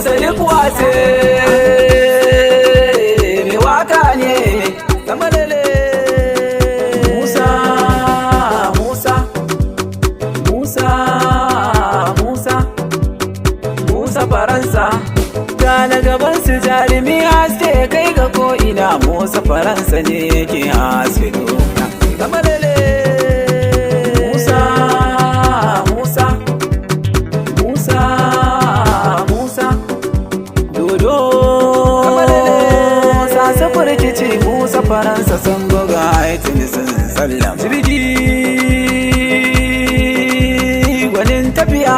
Sadiq Wase mai waka ne kamalele. Musa Musa Musa Musa Musa Faransa gane gaban su jarumi haske kai ga ko'ina. Musa Faransa ne yake haske duniya kamalele. Musa Musa Musa Musa dodo sasa furkici. Musa Faransa sun buga aitin sun sallam jirgi gwanin tafiya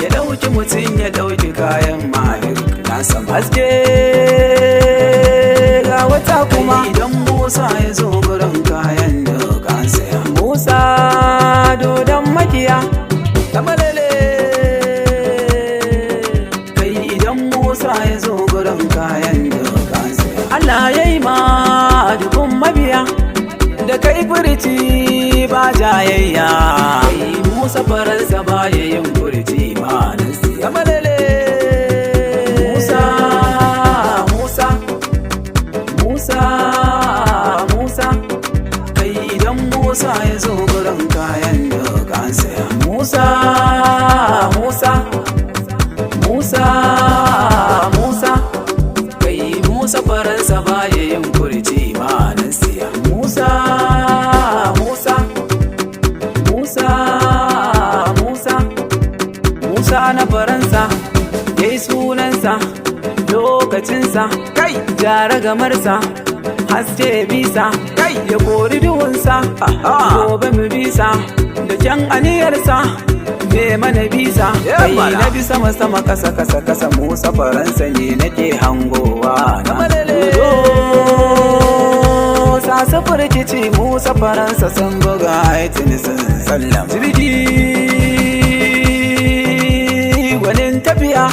ya dauki mutum ya dauki kayan malik na san haske ga wata kuma idan Musa ya zo gurin kayan da kan saya. Musa dodon makiya kamalele kai idan Musa ya zo gurin kayan da kan saya. Allah ya yi ma dukun mabiya da kai furci ba jayayya. Musa Faransa ba ya yin furci ma nasi kamalele. Musa Musa Musa Musa kai idan Musa ya zo gurin kayan da kan saya. Musa Musa Musa Musa kai Musa Faransa ba ya yin furci ma nasiya. Musa Musa Musa Musa Musa na Faransa yayi sunansa lokacinsa kai jara gamarsa haske bisa kai ya kori duhunsa gobe mu bisa da kyan aniyarsa me mana bisa kai na bi sama sama kasa kasa kasa. Musa Faransa ne nake hangowa na sasa furkici. Musa Faransa sun buga aitin sun sallam jirgi gwanin tafiya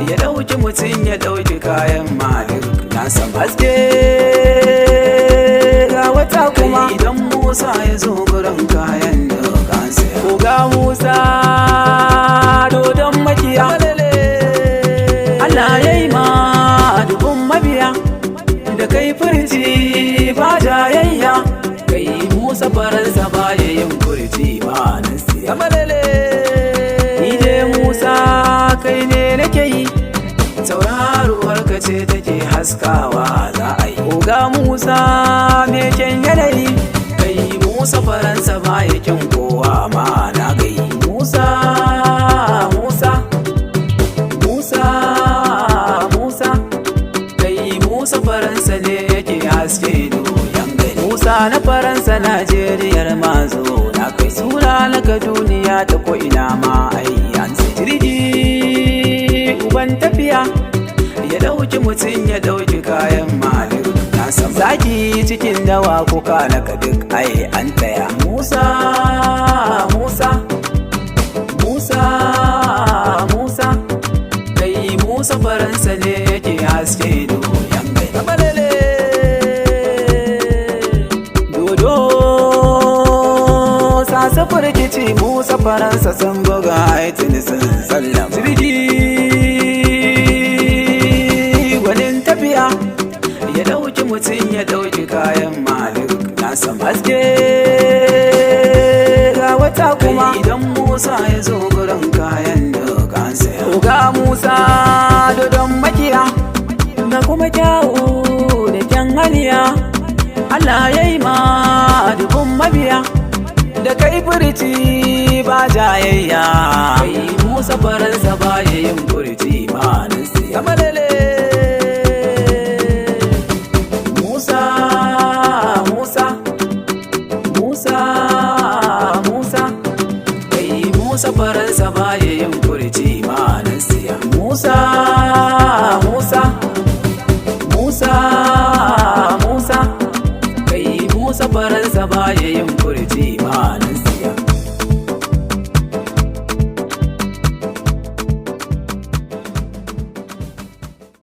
ya dauki mutum ya dauki kayan malik na san haske ga wata kuma idan Musa ya zo gurin kayan da kan saya. Ko ga Musa dodon makiya Allah ya yi ma dubun mabiya da kai furci ba jayayya. Kai Musa Faransa ba ya yin furci ba nasiya kamalele. Ni je Musa kai ne nake yi tauraruwar ka ce take haskawa za a yi. Oga Musa me kyan yanayi kai Musa Faransa ba ya kyan kowa ma na gai. Musa Musa Musa Musa kai Musa Faransa ne yake haske doyan gari. Musa na Faransa Najeriyar mazo na kai sura na ka duniya ta ko ina ma ayyan jirgi uban tafiya ya dauki mutum ya dauki kayan malik na san zaki cikin dawa kuka na ka duk ai an taya. Musa Musa Musa Musa kai Musa Faransa ne yake haske doyan gari kamalele. Dodo sasa furkici. Musa Faransa sun buga aitin sun sallam jirgi gwanin tafiya ya dauki mutum ya dauki kayan malik na san haske ga wata kuma idan Musa ya zo gurin kayan da kan saya. Ga Musa dodon makiya ga kuma kyawu da kyan haniya. Allah ya yi ma dubun mabiya da kai furci ba jayayya. Kai Musa Faransa ba ya yin furci ba nasiya kamalele. Musa Musa Musa Musa kai Musa Faransa ba ya yin furci ba nasiya. Musa